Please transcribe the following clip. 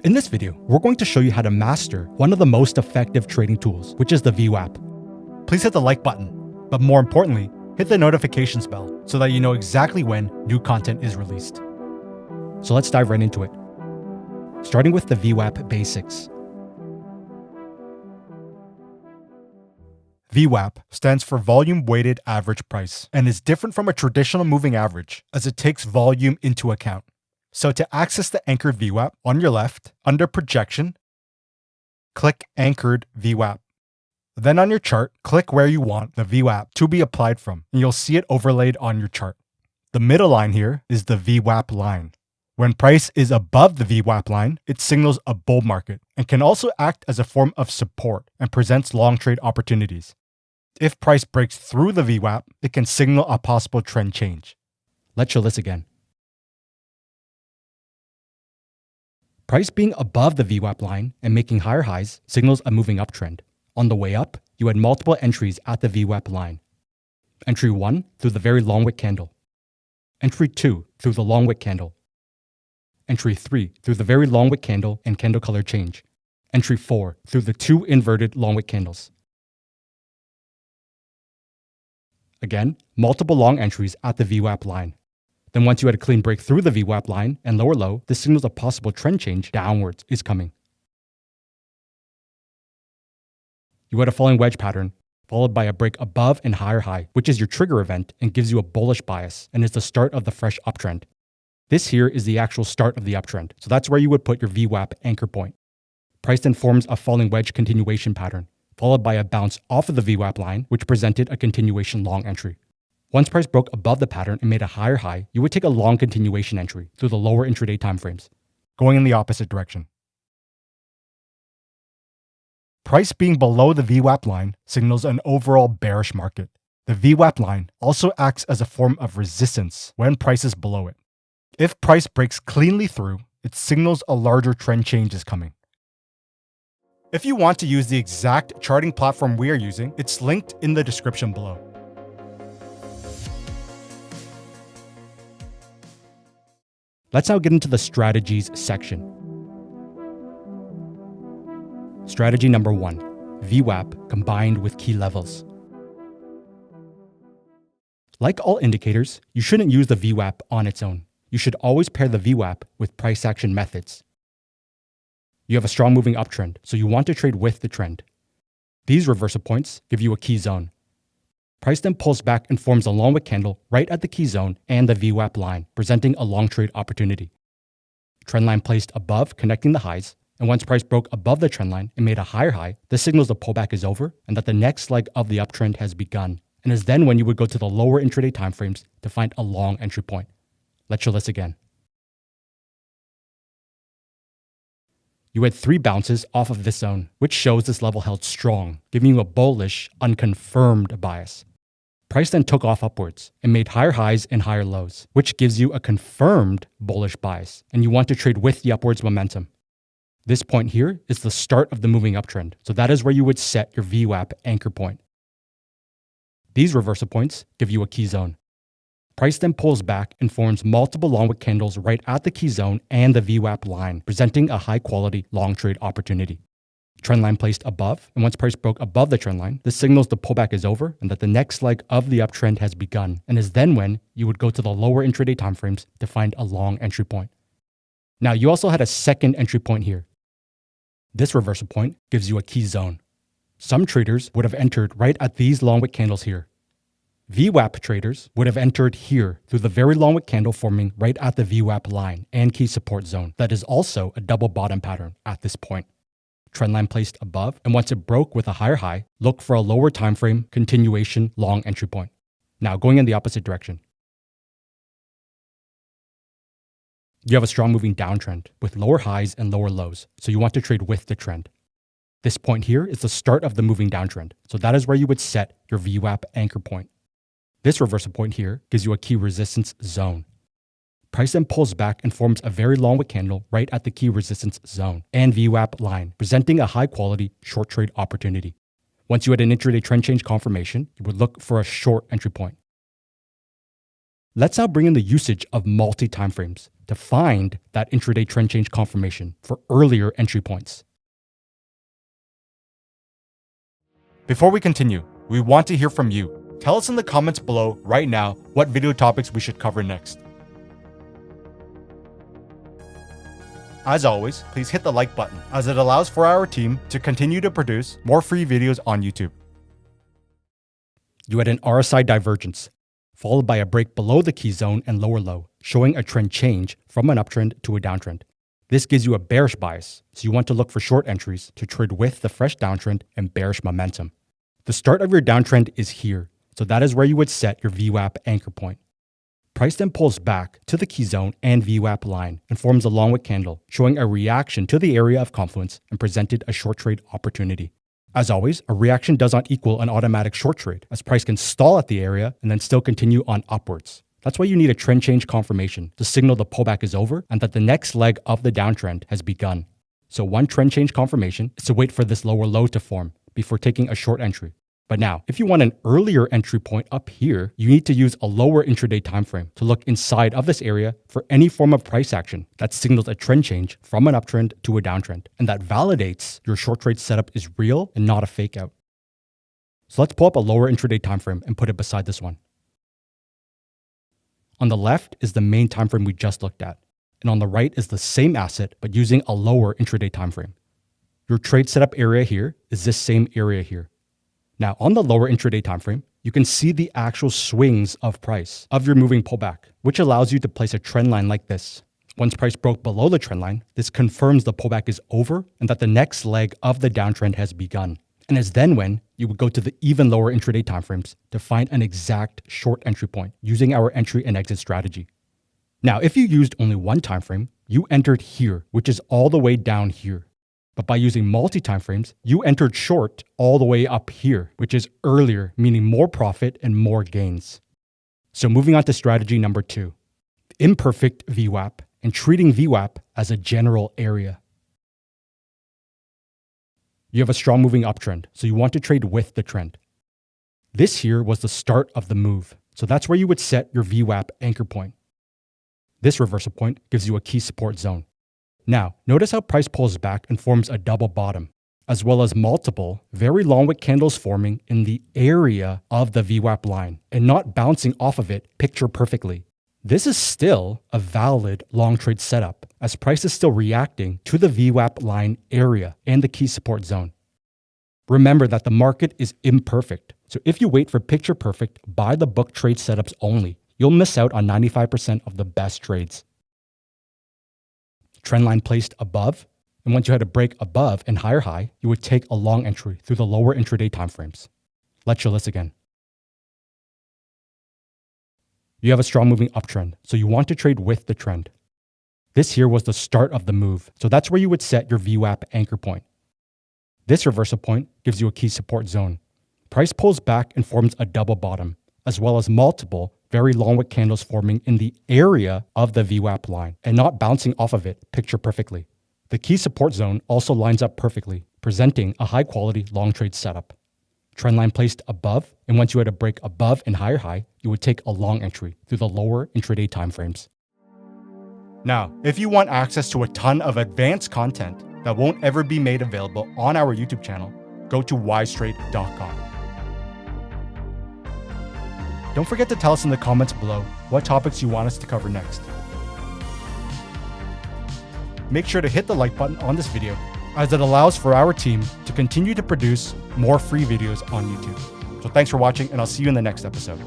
In this video, we're going to show you how to master one of the most effective trading tools, which is the VWAP. Please hit the like button, but more importantly, hit the notifications bell so that you know exactly when new content is released. So let's dive right into it. Starting with the VWAP basics. VWAP stands for Volume Weighted Average Price and is different from a traditional moving average as it takes volume into account. So to access the anchored VWAP, on your left, under Projection, click Anchored VWAP. Then on your chart, click where you want the VWAP to be applied from, and you'll see it overlaid on your chart. The middle line here is the VWAP line. When price is above the VWAP line, it signals a bull market and can also act as a form of support and presents long trade opportunities. If price breaks through the VWAP, it can signal a possible trend change. Let's show this again. Price being above the VWAP line and making higher highs signals a moving uptrend. On the way up, you had multiple entries at the VWAP line. Entry 1 through the very long wick candle. Entry 2 through the long wick candle. Entry 3 through the very long wick candle and candle color change. Entry 4 through the two inverted long wick candles. Again, multiple long entries at the VWAP line. Then once you had a clean break through the VWAP line and lower low, this signals a possible trend change downwards is coming. You had a falling wedge pattern, followed by a break above and higher high, which is your trigger event and gives you a bullish bias and is the start of the fresh uptrend. This here is the actual start of the uptrend, so that's where you would put your VWAP anchor point. Price then forms a falling wedge continuation pattern, followed by a bounce off of the VWAP line, which presented a continuation long entry. Once price broke above the pattern and made a higher high, you would take a long continuation entry through the lower intraday timeframes, going in the opposite direction. Price being below the VWAP line signals an overall bearish market. The VWAP line also acts as a form of resistance when price is below it. If price breaks cleanly through, it signals a larger trend change is coming. If you want to use the exact charting platform we are using, it's linked in the description below. Let's now get into the strategies section. Strategy number 1, VWAP combined with key levels. Like all indicators, you shouldn't use the VWAP on its own. You should always pair the VWAP with price action methods. You have a strong moving uptrend, so you want to trade with the trend. These reversal points give you a key zone. Price then pulls back and forms a long wick candle right at the key zone and the VWAP line, presenting a long trade opportunity. Trend line placed above, connecting the highs, and once price broke above the trend line and made a higher high, this signals the pullback is over and that the next leg of the uptrend has begun, and is then when you would go to the lower intraday timeframes to find a long entry point. Let's show this again. You had 3 bounces off of this zone, which shows this level held strong, giving you a bullish, unconfirmed bias. Price then took off upwards and made higher highs and higher lows, which gives you a confirmed bullish bias, and you want to trade with the upwards momentum. This point here is the start of the moving uptrend, so that is where you would set your VWAP anchor point. These reversal points give you a key zone. Price then pulls back and forms multiple long wick candles right at the key zone and the VWAP line, presenting a high-quality long trade opportunity. Trend line placed above, and once price broke above the trend line, this signals the pullback is over and that the next leg of the uptrend has begun, and is then when you would go to the lower intraday timeframes to find a long entry point. Now, you also had a second entry point here. This reversal point gives you a key zone. Some traders would have entered right at these long wick candles here. VWAP traders would have entered here through the very long wick candle forming right at the VWAP line and key support zone. That is also a double bottom pattern at this point. Trend line placed above, and once it broke with a higher high, look for a lower time frame continuation long entry point. Now going in the opposite direction. You have a strong moving downtrend with lower highs and lower lows, so you want to trade with the trend. This point here is the start of the moving downtrend, so that is where you would set your VWAP anchor point. This reversal point here gives you a key resistance zone. Price then pulls back and forms a very long wick candle right at the key resistance zone and VWAP line, presenting a high-quality short trade opportunity. Once you had an intraday trend change confirmation, you would look for a short entry point. Let's now bring in the usage of multi-timeframes to find that intraday trend change confirmation for earlier entry points. Before we continue, we want to hear from you. Tell us in the comments below right now what video topics we should cover next. As always, please hit the like button as it allows for our team to continue to produce more free videos on YouTube. You had an RSI divergence, followed by a break below the key zone and lower low, showing a trend change from an uptrend to a downtrend. This gives you a bearish bias, so you want to look for short entries to trade with the fresh downtrend and bearish momentum. The start of your downtrend is here, so that is where you would set your VWAP anchor point. Price then pulls back to the key zone and VWAP line and forms a long wick candle, showing a reaction to the area of confluence and presented a short trade opportunity. As always, a reaction does not equal an automatic short trade, as price can stall at the area and then still continue on upwards. That's why you need a trend change confirmation to signal the pullback is over and that the next leg of the downtrend has begun. So one trend change confirmation is to wait for this lower low to form before taking a short entry. But now, if you want an earlier entry point up here, you need to use a lower intraday time frame to look inside of this area for any form of price action that signals a trend change from an uptrend to a downtrend, and that validates your short trade setup is real and not a fake out. So let's pull up a lower intraday time frame and put it beside this one. On the left is the main time frame we just looked at, and on the right is the same asset but using a lower intraday time frame. Your trade setup area here is this same area here. Now, on the lower intraday time frame, you can see the actual swings of price of your moving pullback, which allows you to place a trend line like this. Once price broke below the trend line, this confirms the pullback is over and that the next leg of the downtrend has begun. And is then when you would go to the even lower intraday timeframes to find an exact short entry point using our entry and exit strategy. Now, if you used only one time frame, you entered here, which is all the way down here. But by using multi-time frames, you entered short all the way up here, which is earlier, meaning more profit and more gains. So moving on to strategy number 2, imperfect VWAP and treating VWAP as a general area. You have a strong moving uptrend, so you want to trade with the trend. This here was the start of the move, so that's where you would set your VWAP anchor point. This reversal point gives you a key support zone. Now, notice how price pulls back and forms a double bottom, as well as multiple very long wick candles forming in the area of the VWAP line and not bouncing off of it picture perfectly. This is still a valid long trade setup, as price is still reacting to the VWAP line area and the key support zone. Remember that the market is imperfect, so if you wait for picture perfect by the book trade setups only, you'll miss out on 95% of the best trades. Trend line placed above, and once you had a break above and higher high, you would take a long entry through the lower intraday timeframes. Let's show this again. You have a strong moving uptrend, so you want to trade with the trend. This here was the start of the move, so that's where you would set your VWAP anchor point. This reversal point gives you a key support zone. Price pulls back and forms a double bottom, as well as multiple very long wick candles forming in the area of the VWAP line and not bouncing off of it picture perfectly. The key support zone also lines up perfectly, presenting a high quality long trade setup. Trend line placed above, and once you had a break above and higher high, you would take a long entry through the lower intraday timeframes. Now, if you want access to a ton of advanced content that won't ever be made available on our YouTube channel, go to wisetrade.com. Don't forget to tell us in the comments below what topics you want us to cover next. Make sure to hit the like button on this video, as it allows for our team to continue to produce more free videos on YouTube. So thanks for watching, and I'll see you in the next episode.